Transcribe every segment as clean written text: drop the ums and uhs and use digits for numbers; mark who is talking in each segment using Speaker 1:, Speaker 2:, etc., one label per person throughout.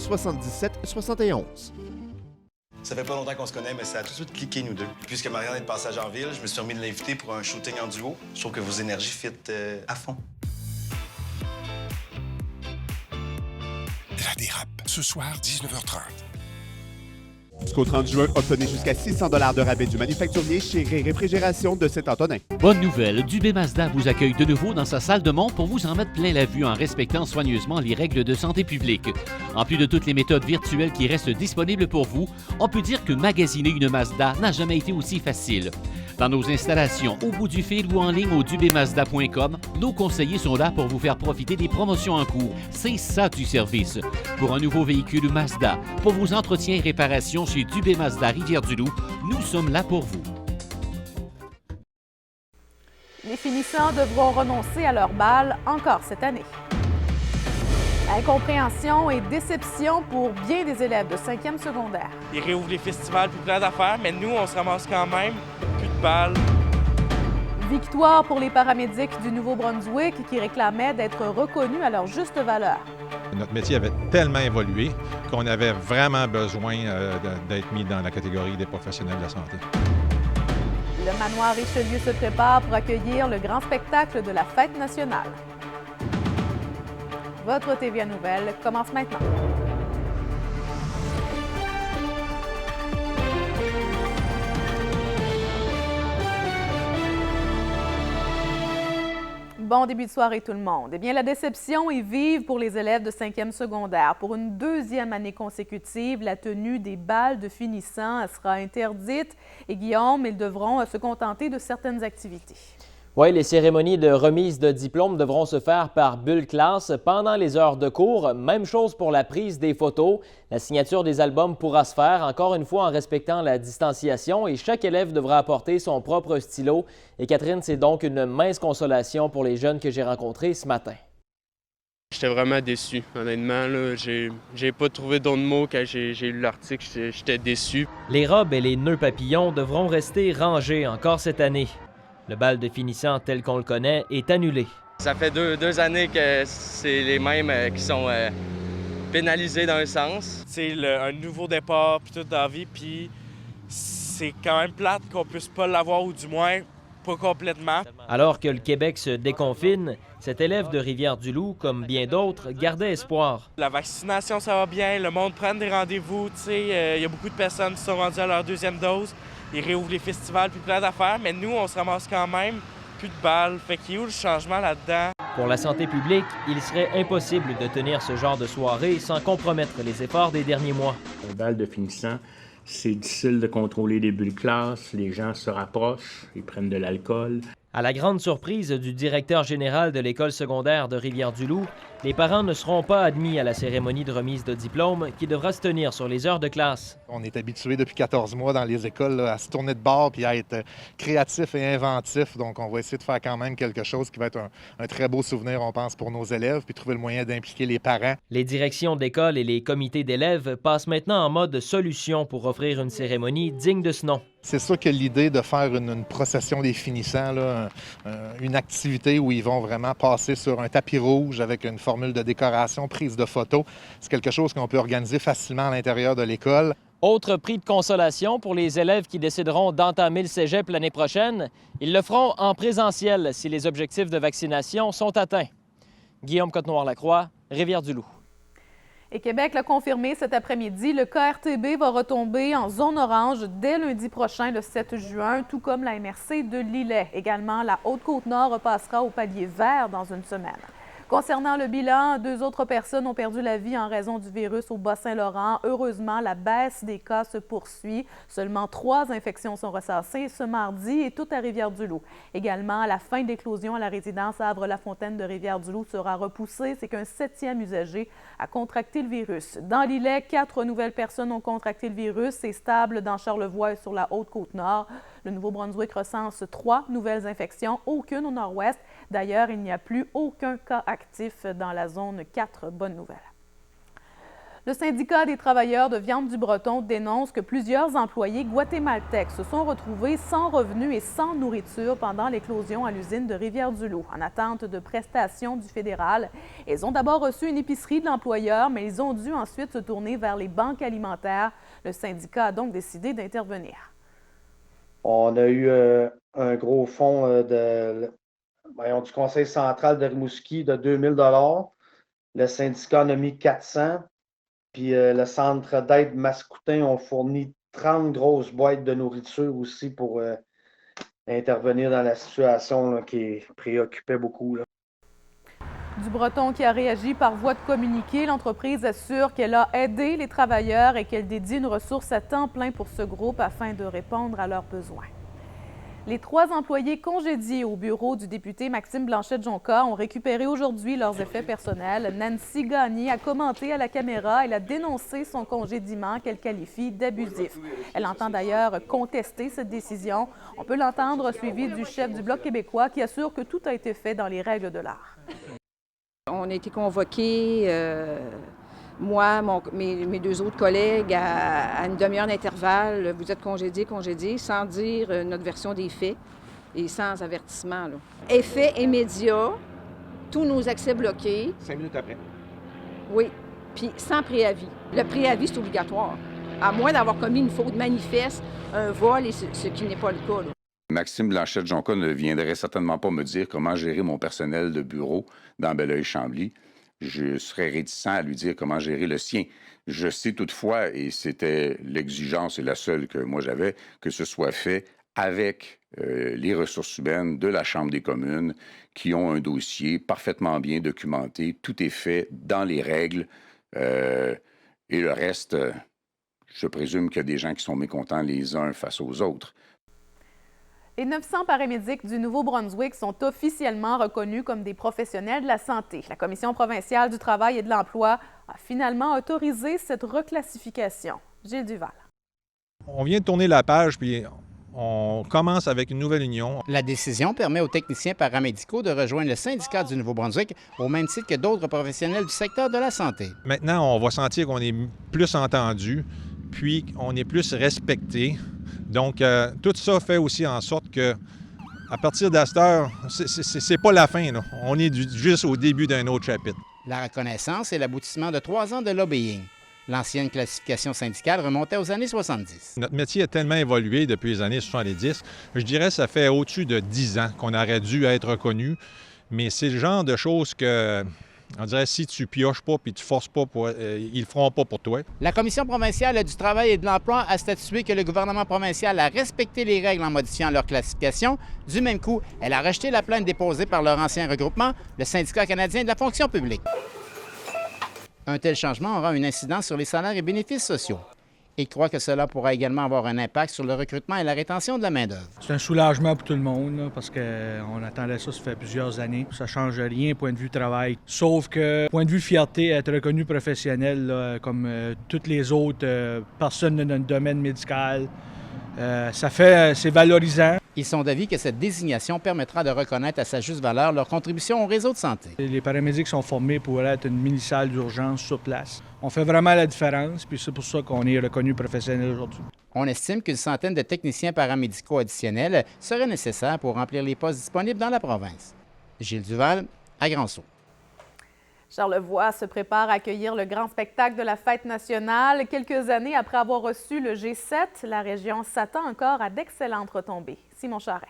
Speaker 1: 77 71.
Speaker 2: Ça fait pas longtemps qu'on se connaît, mais ça a tout de suite cliqué, nous deux. Puisque Marianne est de passage en ville, je me suis permis de l'inviter pour un shooting en duo. Je trouve que vos énergies fit à fond.
Speaker 3: La dérape, ce soir, 19h30.
Speaker 1: Jusqu'au 30 juin, obtenez jusqu'à 600 $ de rabais du manufacturier chez Réfrigération de Saint-Antonin.
Speaker 4: Bonne nouvelle, Dubé Mazda vous accueille de nouveau dans sa salle de montre pour vous en mettre plein la vue en respectant soigneusement les règles de santé publique. En plus de toutes les méthodes virtuelles qui restent disponibles pour vous, on peut dire que magasiner une Mazda n'a jamais été aussi facile. Dans nos installations, au bout du fil ou en ligne au dubemazda.com, nos conseillers sont là pour vous faire profiter des promotions en cours. C'est ça du service. Pour un nouveau véhicule Mazda, pour vos entretiens et réparations chez Dubé Mazda Rivière-du-Loup, nous sommes là pour vous.
Speaker 5: Les finissants devront renoncer à leur balle encore cette année. Incompréhension et déception pour bien des élèves de 5e secondaire.
Speaker 6: Ils réouvrent les festivals puis plein d'affaires, mais nous, on se ramasse quand même. Plus de balles.
Speaker 5: Victoire pour les paramédics du Nouveau-Brunswick qui réclamaient d'être reconnus à leur juste valeur.
Speaker 7: Notre métier avait tellement évolué qu'on avait vraiment besoin d'être mis dans la catégorie des professionnels de la santé.
Speaker 5: Le manoir Richelieu se prépare pour accueillir le grand spectacle de la Fête nationale. Votre TVA Nouvelle commence maintenant. Bon début de soirée tout le monde. Eh bien, la déception est vive pour les élèves de 5e secondaire. Pour une deuxième année consécutive, la tenue des balles de finissants sera interdite. Et Guillaume, ils devront se contenter de certaines activités.
Speaker 8: Oui, les cérémonies de remise de diplômes devront se faire par bulle classe pendant les heures de cours. Même chose pour la prise des photos. La signature des albums pourra se faire, encore une fois, en respectant la distanciation et chaque élève devra apporter son propre stylo. Et Catherine, c'est donc une mince consolation pour les jeunes que j'ai rencontrés ce matin.
Speaker 9: J'étais vraiment déçu, honnêtement. J'ai pas trouvé d'autres mots quand j'ai lu l'article. J'étais déçu.
Speaker 8: Les robes et les nœuds papillons devront rester rangés encore cette année. Le bal de finissant tel qu'on le connaît est annulé.
Speaker 9: Ça fait deux années que c'est les mêmes qui sont pénalisés d'un sens.
Speaker 6: C'est un nouveau départ puis tout dans la vie, puis c'est quand même plate qu'on puisse pas l'avoir, ou du moins pas complètement.
Speaker 8: Alors que le Québec se déconfine, cet élève de Rivière-du-Loup, comme bien d'autres, gardait espoir.
Speaker 6: La vaccination, ça va bien, le monde prend des rendez-vous, tu sais, il y a beaucoup de personnes qui sont rendues à leur deuxième dose. Ils réouvrent les festivals puis plein d'affaires, mais nous, on se ramasse quand même plus de balles. Fait qu'il y a où le changement là-dedans?
Speaker 8: Pour la santé publique, il serait impossible de tenir ce genre de soirée sans compromettre les efforts des derniers mois.
Speaker 10: Un bal de finissant, c'est difficile de contrôler les bulles classes, les gens se rapprochent, ils prennent de l'alcool.
Speaker 8: À la grande surprise du directeur général de l'école secondaire de Rivière-du-Loup, les parents ne seront pas admis à la cérémonie de remise de diplôme qui devra se tenir sur les heures de classe.
Speaker 7: On est habitué depuis 14 mois dans les écoles à se tourner de bord puis à être créatif et inventif. Donc, on va essayer de faire quand même quelque chose qui va être un très beau souvenir, on pense, pour nos élèves, puis trouver le moyen d'impliquer les parents.
Speaker 8: Les directions d'école et les comités d'élèves passent maintenant en mode solution pour offrir une cérémonie digne de ce nom.
Speaker 7: C'est sûr que l'idée de faire une procession des finissants, là, une activité où ils vont vraiment passer sur un tapis rouge avec une formule de décoration, prise de photos, c'est quelque chose qu'on peut organiser facilement à l'intérieur de l'école.
Speaker 8: Autre prix de consolation pour les élèves qui décideront d'entamer le cégep l'année prochaine, ils le feront en présentiel si les objectifs de vaccination sont atteints. Guillaume Côte-Noire-Lacroix, Rivière-du-Loup.
Speaker 5: Et Québec l'a confirmé cet après-midi, le KRTB va retomber en zone orange dès lundi prochain, le 7 juin, tout comme la MRC de Lillet. Également, la Haute-Côte-Nord repassera au palier vert dans une semaine. Concernant le bilan, 2 autres personnes ont perdu la vie en raison du virus au Bas-Saint-Laurent. Heureusement, la baisse des cas se poursuit. Seulement 3 infections sont recensées ce mardi et toutes à Rivière-du-Loup. Également, la fin de l'éclosion à la résidence Havre-la-Fontaine de Rivière-du-Loup sera repoussée. C'est qu'un 7e usager a contracté le virus. Dans l'Îlet, 4 nouvelles personnes ont contracté le virus. C'est stable dans Charlevoix et sur la Haute-Côte-Nord. Le Nouveau-Brunswick recense 3 nouvelles infections, aucune au nord-ouest. D'ailleurs, il n'y a plus aucun cas actif dans la zone 4. Bonne nouvelle. Le syndicat des travailleurs de viande du Breton dénonce que plusieurs employés guatémaltèques se sont retrouvés sans revenus et sans nourriture pendant l'éclosion à l'usine de Rivière-du-Loup, en attente de prestations du fédéral. Ils ont d'abord reçu une épicerie de l'employeur, mais ils ont dû ensuite se tourner vers les banques alimentaires. Le syndicat a donc décidé d'intervenir.
Speaker 11: On a eu un gros fonds du Conseil central de Rimouski de 2000 $. Le syndicat en a mis 400. Puis le centre d'aide Mascoutin ont fourni 30 grosses boîtes de nourriture aussi pour intervenir dans la situation là, qui préoccupait beaucoup. Là.
Speaker 5: Du Breton qui a réagi par voie de communiqué, l'entreprise assure qu'elle a aidé les travailleurs et qu'elle dédie une ressource à temps plein pour ce groupe afin de répondre à leurs besoins. Les 3 employés congédiés au bureau du député Maxime Blanchet-Jonca ont récupéré aujourd'hui leurs effets personnels. Nancy Gagné a commenté à la caméra. Elle a dénoncé son congédiement qu'elle qualifie d'abusif. Elle entend d'ailleurs contester cette décision. On peut l'entendre suivi du chef du Bloc québécois qui assure que tout a été fait dans les règles de l'art.
Speaker 12: On a été convoqués, moi, mes 2 autres collègues, à une demi-heure d'intervalle. Vous êtes congédiés, sans dire notre version des faits et sans avertissement. Là. Effet immédiat, tous nos accès bloqués.
Speaker 13: 5 minutes après.
Speaker 12: Oui, puis sans préavis. Le préavis, c'est obligatoire, à moins d'avoir commis une faute manifeste, un vol, et ce qui n'est pas le cas. Là.
Speaker 14: Maxime Blanchet-Jonca ne viendrait certainement pas me dire comment gérer mon personnel de bureau dans Belleuil-Chambly. Je serais réticent à lui dire comment gérer le sien. Je sais toutefois, et c'était l'exigence et la seule que moi j'avais, que ce soit fait avec les ressources humaines de la Chambre des communes qui ont un dossier parfaitement bien documenté. Tout est fait dans les règles. Et le reste, je présume qu'il y a des gens qui sont mécontents les uns face aux autres.
Speaker 5: Les 900 paramédics du Nouveau-Brunswick sont officiellement reconnus comme des professionnels de la santé. La Commission provinciale du travail et de l'emploi a finalement autorisé cette reclassification. Gilles Duval.
Speaker 15: On vient de tourner la page, puis on commence avec une nouvelle union.
Speaker 16: La décision permet aux techniciens paramédicaux de rejoindre le syndicat du Nouveau-Brunswick au même titre que d'autres professionnels du secteur de la santé.
Speaker 15: Maintenant, on va sentir qu'on est plus entendu, puis on est plus respecté. Donc, tout ça fait aussi en sorte que, à partir de cette heure, c'est pas la fin, là. On est juste au début d'un autre chapitre.
Speaker 16: La reconnaissance est l'aboutissement de 3 ans de lobbying. L'ancienne classification syndicale remontait aux années 70.
Speaker 15: Notre métier a tellement évolué depuis les années 70. Je dirais que ça fait au-dessus de 10 ans qu'on aurait dû être reconnu. Mais c'est le genre de choses que... On dirait si tu pioches pas puis tu forces pas, ils le feront pas pour toi.
Speaker 16: La Commission provinciale du travail et de l'emploi a statué que le gouvernement provincial a respecté les règles en modifiant leur classification. Du même coup, elle a rejeté la plainte déposée par leur ancien regroupement, le syndicat canadien de la fonction publique. Un tel changement aura une incidence sur les salaires et bénéfices sociaux. Il croit que cela pourra également avoir un impact sur le recrutement et la rétention de la main-d'œuvre.
Speaker 17: C'est un soulagement pour tout le monde, là, parce qu'on attendait ça fait plusieurs années. Ça ne change rien point de vue travail. Sauf que, point de vue fierté, être reconnu professionnel, là, comme toutes les autres personnes de notre domaine médical, c'est valorisant.
Speaker 16: Ils sont d'avis que cette désignation permettra de reconnaître à sa juste valeur leur contribution au réseau de santé.
Speaker 17: Les paramédics sont formés pour être une mini-salle d'urgence sur place. On fait vraiment la différence, puis c'est pour ça qu'on est reconnu professionnel aujourd'hui.
Speaker 16: On estime qu'une centaine de techniciens paramédicaux additionnels seraient nécessaires pour remplir les postes disponibles dans la province. Gilles Duval, à Grand-Sault.
Speaker 5: Charlevoix se prépare à accueillir le grand spectacle de la Fête nationale. Quelques années après avoir reçu le G7, la région s'attend encore à d'excellentes retombées. Simon Charret.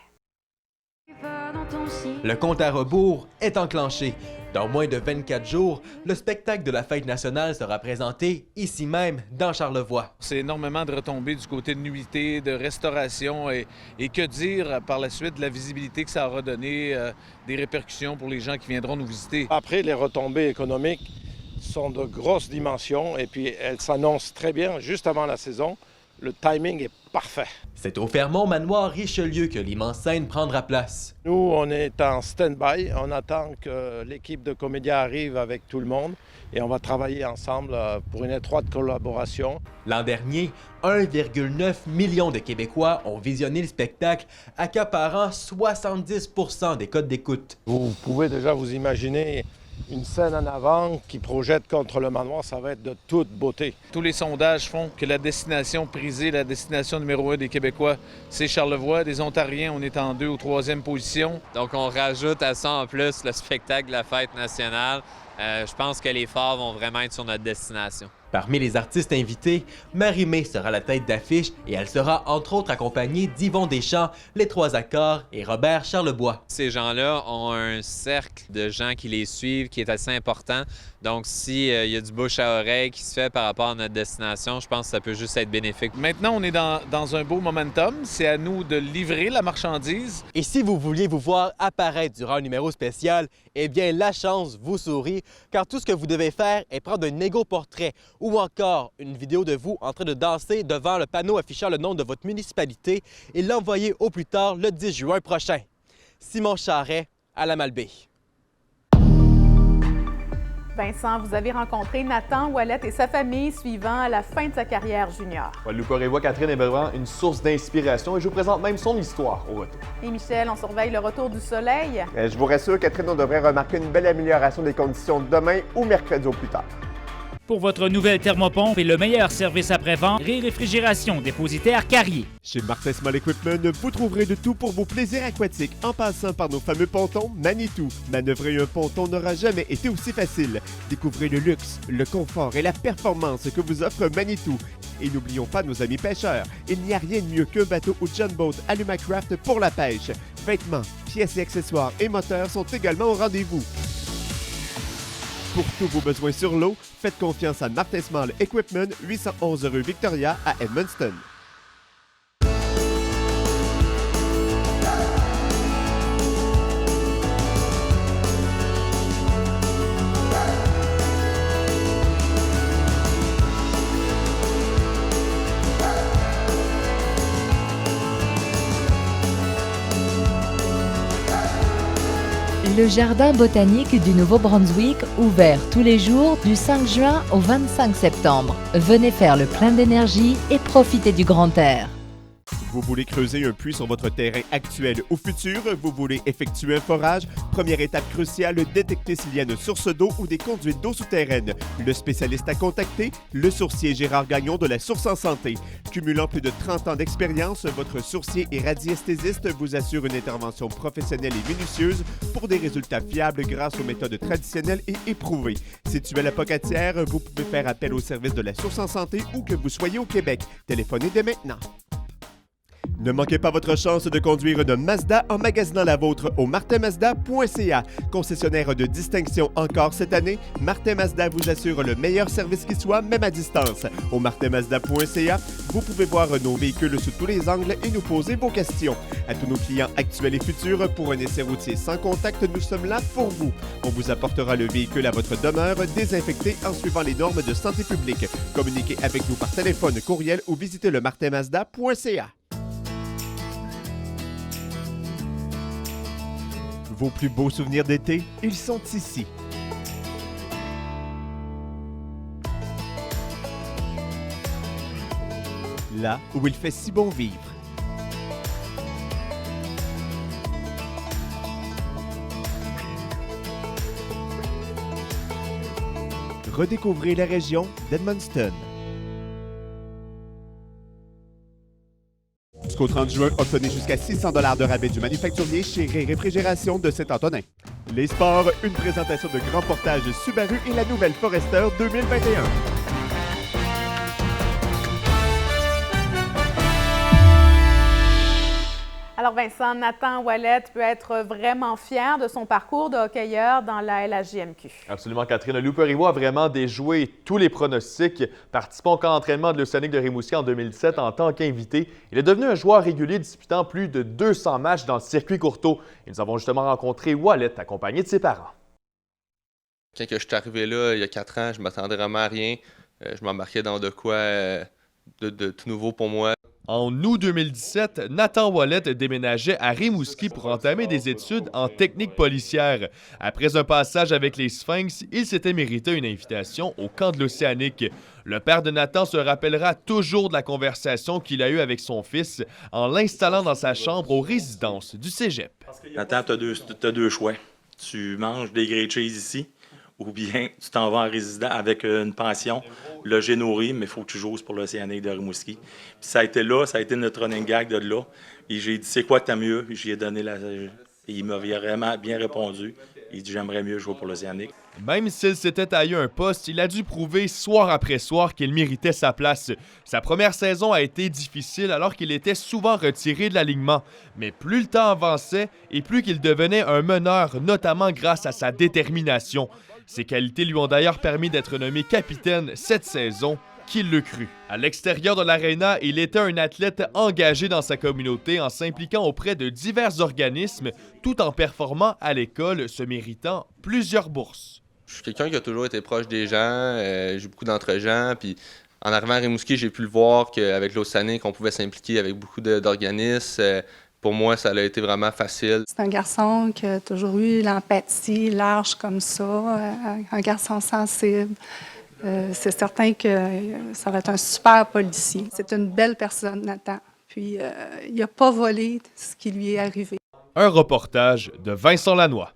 Speaker 18: Le compte à rebours est enclenché. Dans moins de 24 jours, le spectacle de la Fête nationale sera présenté ici même, dans Charlevoix.
Speaker 19: C'est énormément de retombées du côté de nuitée, de restauration et que dire par la suite de la visibilité que ça aura donné, des répercussions pour les gens qui viendront nous visiter.
Speaker 20: Après, les retombées économiques sont de grosses dimensions et puis elles s'annoncent très bien juste avant la saison. Le timing est parfait.
Speaker 18: C'est au Fermont Manoir Richelieu que l'immense scène prendra place.
Speaker 20: Nous, on est en stand-by. On attend que l'équipe de comédiens arrive avec tout le monde et on va travailler ensemble pour une étroite collaboration.
Speaker 18: L'an dernier, 1,9 million de Québécois ont visionné le spectacle, accaparant 70% des codes d'écoute.
Speaker 20: Vous pouvez déjà vous imaginer une scène en avant qui projette contre le manoir, ça va être de toute beauté.
Speaker 19: Tous les sondages font que la destination prisée, la destination numéro 1 des Québécois, c'est Charlevoix. Des Ontariens, on est en 2e ou 3e position.
Speaker 13: Donc on rajoute à ça en plus le spectacle de la fête nationale. Je pense que les phares vont vraiment être sur notre destination.
Speaker 18: Parmi les artistes invités, Marie-Mé sera la tête d'affiche et elle sera entre autres accompagnée d'Yvon Deschamps, Les Trois Accords et Robert Charlebois.
Speaker 13: Ces gens-là ont un cercle de gens qui les suivent qui est assez important. Donc s'il y a du bouche à oreille qui se fait par rapport à notre destination, je pense que ça peut juste être bénéfique.
Speaker 19: Maintenant, on est dans un beau momentum. C'est à nous de livrer la marchandise.
Speaker 18: Et si vous vouliez vous voir apparaître durant un numéro spécial, eh bien la chance vous sourit, car tout ce que vous devez faire est prendre un égo-portrait ou encore une vidéo de vous en train de danser devant le panneau affichant le nom de votre municipalité et l'envoyer au plus tard le 10 juin prochain. Simon Charret, à la Malbaie.
Speaker 5: Vincent, vous avez rencontré Nathan Ouellet et sa famille suivant à la fin de sa carrière junior.
Speaker 21: Loup-Corévois, Catherine est vraiment une source d'inspiration et je vous présente même son histoire au retour.
Speaker 5: Et Michel, on surveille le retour du soleil.
Speaker 1: Je vous rassure, Catherine, on devrait remarquer une belle amélioration des conditions demain ou mercredi au plus tard.
Speaker 22: Pour votre nouvelle thermopompe et le meilleur service après-vente, Réfrigération dépositaire Carrier.
Speaker 1: Chez Martin Small Equipment, vous trouverez de tout pour vos plaisirs aquatiques en passant par nos fameux pontons Manitou. Manœuvrer un ponton n'aura jamais été aussi facile. Découvrez le luxe, le confort et la performance que vous offre Manitou. Et n'oublions pas nos amis pêcheurs. Il n'y a rien de mieux qu'un bateau ou John Boat Alumacraft pour la pêche. Vêtements, pièces et accessoires et moteurs sont également au rendez-vous. Pour tous vos besoins sur l'eau, faites confiance à Martin Small Equipment, 811 rue Victoria à Edmundston.
Speaker 23: Le jardin botanique du Nouveau-Brunswick, ouvert tous les jours du 5 juin au 25 septembre. Venez faire le plein d'énergie et profiter du grand air.
Speaker 1: Vous voulez creuser un puits sur votre terrain actuel ou futur? Vous voulez effectuer un forage? Première étape cruciale, détecter s'il y a une source d'eau ou des conduites d'eau souterraines. Le spécialiste à contacter, le sourcier Gérard Gagnon de la Source en Santé. Cumulant plus de 30 ans d'expérience, votre sourcier et radiesthésiste vous assure une intervention professionnelle et minutieuse pour des résultats fiables grâce aux méthodes traditionnelles et éprouvées. Situé à la Pocatière, vous pouvez faire appel au service de la Source en Santé où que vous soyez au Québec. Téléphonez dès maintenant. Ne manquez pas votre chance de conduire une Mazda en magasinant la vôtre au martinmazda.ca. Concessionnaire de distinction encore cette année, Martin Mazda vous assure le meilleur service qui soit, même à distance. Au martinmazda.ca, vous pouvez voir nos véhicules sous tous les angles et nous poser vos questions. À tous nos clients actuels et futurs, pour un essai routier sans contact, nous sommes là pour vous. On vous apportera le véhicule à votre demeure, désinfecté en suivant les normes de santé publique. Communiquez avec nous par téléphone, courriel ou visitez le martinmazda.ca. Vos plus beaux souvenirs d'été, ils sont ici. Là où il fait si bon vivre. Redécouvrez la région d'Edmundston. Jusqu'au 30 juin, obtenez jusqu'à 600 $ de rabais du manufacturier chez Réfrigération de Saint-Antonin. Les sports, une présentation de Grand Portage Subaru et la nouvelle Forester 2021.
Speaker 5: Alors Vincent, Nathan Ouellet peut être vraiment fier de son parcours de hockeyeur dans la LHJMQ.
Speaker 21: Absolument, Catherine. Le Loup-Corévois a vraiment déjoué tous les pronostics. Participant au camp d'entraînement de l'Océanique de Rimouski en 2017 en tant qu'invité, il est devenu un joueur régulier disputant plus de 200 matchs dans le circuit Courteau. Et nous avons justement rencontré Ouellet accompagné de ses parents.
Speaker 24: Quand je suis arrivé là, il y a 4 ans, je ne m'attendais vraiment à rien. Je m'embarquais dans de quoi de tout nouveau pour moi.
Speaker 21: En août 2017, Nathan Ouellet déménageait à Rimouski pour entamer des études en technique policière. Après un passage avec les Sphinx, il s'était mérité une invitation au camp de l'Océanique. Le père de Nathan se rappellera toujours de la conversation qu'il a eue avec son fils en l'installant dans sa chambre aux résidences du cégep.
Speaker 25: Nathan, tu as deux choix. Tu manges des grilled cheese ici
Speaker 2: ou bien tu t'en vas en résident avec une pension, logé, nourri, mais il faut que tu joues pour l'Océanique de Rimouski. Puis ça a été notre running gag de là. Et j'ai dit, c'est quoi que t'as mieux? J'y ai donné et il m'a vraiment bien répondu. Il dit, j'aimerais mieux jouer pour l'Océanique.
Speaker 21: Même s'il s'était taillé un poste, il a dû prouver soir après soir qu'il méritait sa place. Sa première saison a été difficile alors qu'il était souvent retiré de l'alignement. Mais plus le temps avançait et plus qu'il devenait un meneur, notamment grâce à sa détermination. Ses qualités lui ont d'ailleurs permis d'être nommé capitaine cette saison. Qui le crut? À l'extérieur de l'aréna, il était un athlète engagé dans sa communauté en s'impliquant auprès de divers organismes, tout en performant à l'école, se méritant plusieurs bourses.
Speaker 24: Je suis quelqu'un qui a toujours été proche des gens, j'ai beaucoup d'entre-gens, puis en arrivant à Rimouski, j'ai pu le voir qu'avec l'Océanique, on pouvait s'impliquer avec beaucoup d'organismes. Pour moi, ça a été vraiment facile.
Speaker 3: C'est un garçon qui a toujours eu l'empathie large comme ça, un garçon sensible. C'est certain que ça va être un super policier. C'est une belle personne, Nathan. Puis, il n'a pas volé ce qui lui est arrivé.
Speaker 21: Un reportage de Vincent Lanois.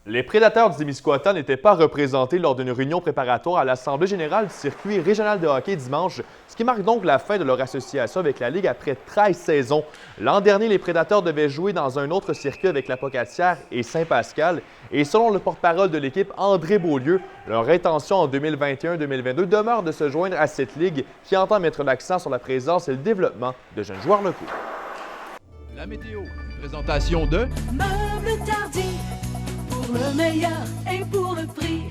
Speaker 21: Les prédateurs du Témiscouata n'étaient pas représentés lors d'une réunion préparatoire à l'Assemblée générale du circuit régional de hockey dimanche, ce qui marque donc la fin de leur association avec la Ligue après 13 saisons. L'an dernier, les prédateurs devaient jouer dans un autre circuit avec la Pocatière et Saint-Pascal. Et selon le porte-parole de l'équipe, André Beaulieu, leur intention en 2021-2022 demeure de se joindre à cette ligue qui entend mettre l'accent sur la présence et le développement de jeunes joueurs locaux.
Speaker 4: La météo, présentation de
Speaker 9: Meubles Tardif. Pour le meilleur et pour le prix.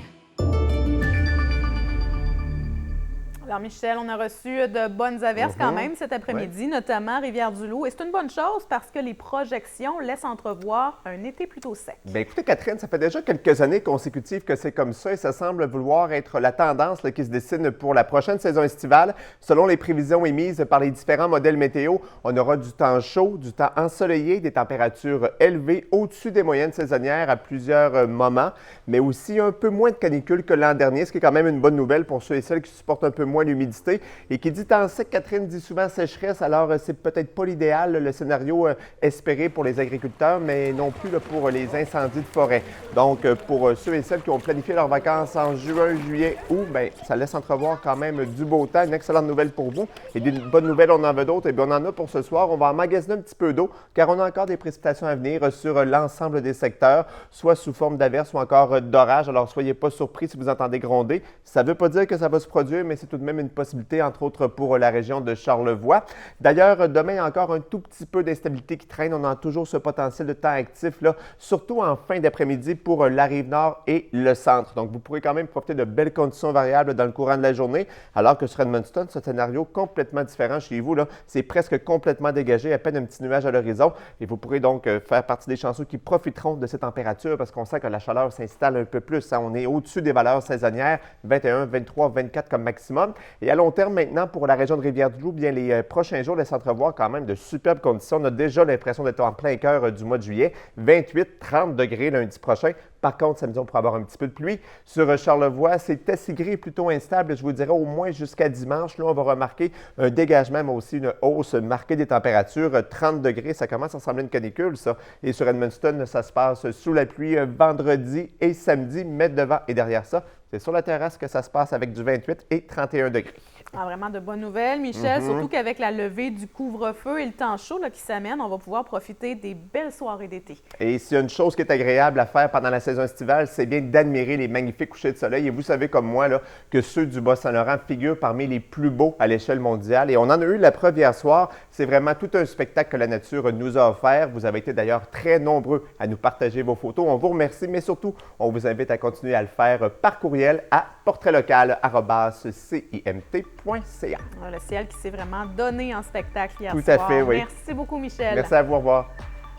Speaker 5: Alors, Michel, on a reçu de bonnes averses quand même cet après-midi, notamment à Rivière-du-Loup. Et c'est une bonne chose parce que les projections laissent entrevoir un été plutôt sec.
Speaker 1: Bien, écoutez, Catherine, ça fait déjà quelques années consécutives que c'est comme ça et ça semble vouloir être la tendance qui se dessine pour la prochaine saison estivale. Selon les prévisions émises par les différents modèles météo, on aura du temps chaud, du temps ensoleillé, des températures élevées au-dessus des moyennes saisonnières à plusieurs moments, mais aussi un peu moins de canicule que l'an dernier, ce qui est quand même une bonne nouvelle pour ceux et celles qui supportent un peu moins l'humidité. Et qui dit temps sec, Catherine dit souvent sécheresse, alors c'est peut-être pas l'idéal, le scénario espéré pour les agriculteurs, mais non plus pour les incendies de forêt. Donc, pour ceux et celles qui ont planifié leurs vacances en juin, juillet, août, bien, ça laisse entrevoir quand même du beau temps. Une excellente nouvelle pour vous. Et des bonnes nouvelles, on en veut d'autres. Et bien, on en a pour ce soir. On va emmagasiner un petit peu d'eau, car on a encore des précipitations à venir sur l'ensemble des secteurs, soit sous forme d'averses ou encore d'orages. Alors, soyez pas surpris si vous entendez gronder. Ça ne veut pas dire que ça va se produire, mais c'est tout de même une possibilité, entre autres, pour la région de Charlevoix. D'ailleurs, demain, il y a encore un tout petit peu d'instabilité qui traîne. On a toujours ce potentiel de temps actif, là, surtout en fin d'après-midi pour la Rive-Nord et le centre. Donc, vous pourrez quand même profiter de belles conditions variables dans le courant de la journée, alors que sur Edmundston, c'est un scénario complètement différent chez vous. C'est presque complètement dégagé, à peine un petit nuage à l'horizon. Et vous pourrez donc faire partie des chanceux qui profiteront de ces températures parce qu'on sent que la chaleur s'installe un peu plus. On est au-dessus des valeurs saisonnières, 21, 23, 24 comme maximum. Et à long terme, maintenant, pour la région de Rivière-du-Loup, bien les prochains jours laissent entrevoir quand même de superbes conditions. On a déjà l'impression d'être en plein cœur du mois de juillet. 28-30 degrés lundi prochain. Par contre, samedi, on pourra avoir un petit peu de pluie. Sur Charlevoix, c'est assez gris, plutôt instable, je vous dirais au moins jusqu'à dimanche. Là, on va remarquer un dégagement, mais aussi une hausse marquée des températures. 30 degrés, ça commence à ressembler à une canicule, ça. Et sur Edmundston, ça se passe sous la pluie vendredi et samedi, mais devant et derrière ça, c'est sur la terrasse que ça se passe avec du 28 et 31 degrés.
Speaker 5: Ah, vraiment de bonnes nouvelles, Michel, surtout qu'avec la levée du couvre-feu et le temps chaud qui s'amène, on va pouvoir profiter des belles soirées d'été.
Speaker 1: Et s'il y a une chose qui est agréable à faire pendant la saison estivale, c'est bien d'admirer les magnifiques couchers de soleil. Et vous savez comme moi que ceux du Bas-Saint-Laurent figurent parmi les plus beaux à l'échelle mondiale. Et on en a eu la preuve hier soir. C'est vraiment tout un spectacle que la nature nous a offert. Vous avez été d'ailleurs très nombreux à nous partager vos photos. On vous remercie, mais surtout, on vous invite à continuer à le faire par courriel à portraitlocal@cimt.ca.
Speaker 5: Le ciel qui s'est vraiment donné en spectacle hier soir.
Speaker 1: Tout à fait, oui.
Speaker 5: Merci beaucoup, Michel.
Speaker 1: Merci à vous, au revoir.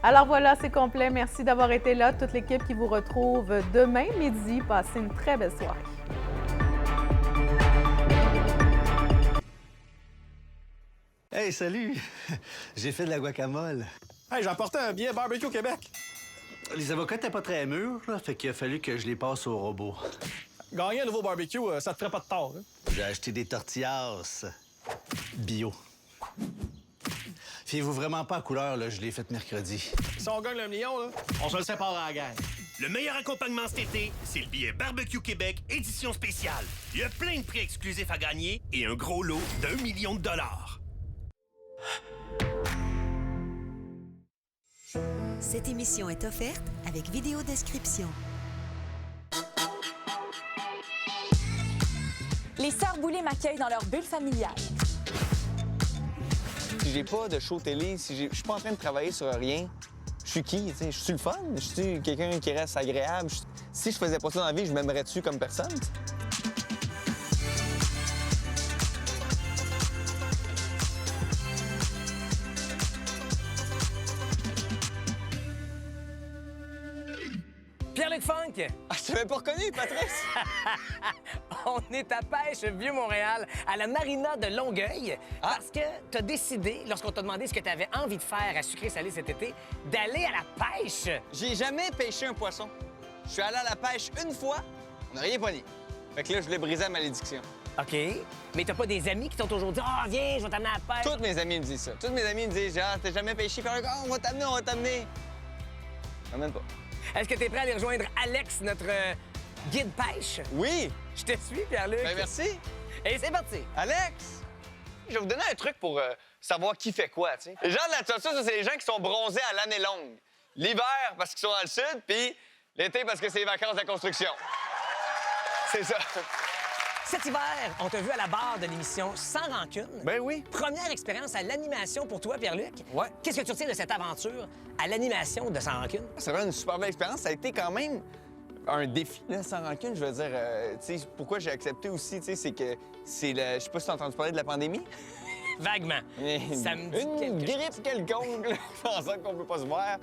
Speaker 5: Alors voilà, c'est complet. Merci d'avoir été là. Toute l'équipe qui vous retrouve demain midi. Passez une très belle soirée.
Speaker 25: Hey, salut! J'ai fait de la guacamole.
Speaker 26: Hey, j'ai emporté un billet barbecue au Québec.
Speaker 25: Les avocats n'étaient pas très mûrs, fait qu'il a fallu que je les passe au robot.
Speaker 26: Gagner un nouveau barbecue, ça te ferait pas de tort. Hein?
Speaker 25: J'ai acheté des tortillas bio. Fiez-vous vraiment pas à couleur, là, je l'ai faite mercredi.
Speaker 26: Si on gagne le million, là, on se le sépare à la guerre.
Speaker 6: Le meilleur accompagnement cet été, c'est le billet Barbecue Québec édition spéciale. Il y a plein de prix exclusifs à gagner et un gros lot d'1 million de dollars.
Speaker 7: Cette émission est offerte avec vidéo description.
Speaker 8: Les Sœurs Boulay m'accueillent dans leur bulle familiale.
Speaker 10: Si j'ai pas de show télé, si je suis pas en train de travailler sur rien, je suis qui? Je suis le fun? Je suis quelqu'un qui reste agréable? Si je faisais pas ça dans la vie, je m'aimerais-tu comme personne?
Speaker 11: Pierre-Luc Funk!
Speaker 10: Ah, je t'avais pas reconnu, Patrice!
Speaker 11: On est à Pêche Vieux-Montréal, à la marina de Longueuil, parce que t'as décidé, lorsqu'on t'a demandé ce que t'avais envie de faire à Sucré-Salé cet été, d'aller à la pêche!
Speaker 10: J'ai jamais pêché un poisson. Je suis allé à la pêche une fois, on n'a rien pogné. Fait que là, je voulais briser la malédiction.
Speaker 11: OK. Mais t'as pas des amis qui t'ont toujours dit « Ah, viens, je vais t'amener à la pêche! »
Speaker 10: Toutes mes amis me disent ça. Toutes mes amis me disent « Ah, t'as jamais pêché? » Puis on va t'amener, on va t'amener. Je m'amène pas.
Speaker 11: Est-ce que t'es prêt à aller rejoindre Alex, notre guide pêche?
Speaker 10: Oui!
Speaker 11: Je te suis, Pierre-Luc.
Speaker 10: Ben merci.
Speaker 11: Et c'est parti.
Speaker 10: Alex, je vais vous donner un truc pour savoir qui fait quoi, tu sais. Les gens de la Tossa, ça, c'est les gens qui sont bronzés à l'année longue. L'hiver, parce qu'ils sont dans le sud, puis l'été, parce que c'est les vacances de construction. C'est ça.
Speaker 11: Cet hiver, on t'a vu à la barre de l'émission Sans rancune.
Speaker 10: Ben oui.
Speaker 11: Première expérience à l'animation pour toi, Pierre-Luc.
Speaker 10: Ouais.
Speaker 11: Qu'est-ce que tu retiens de cette aventure à l'animation de Sans rancune?
Speaker 10: C'est vraiment une super belle expérience. Ça a été quand même un défi, là, Sans rancune. Je veux dire, tu sais, pourquoi j'ai accepté aussi, tu sais, c'est que c'est le... Je sais pas si t'as entendu parler de la pandémie.
Speaker 11: Vaguement. Ça me dit
Speaker 10: une grippe quelconque, là, pensant qu'on peut pas se voir.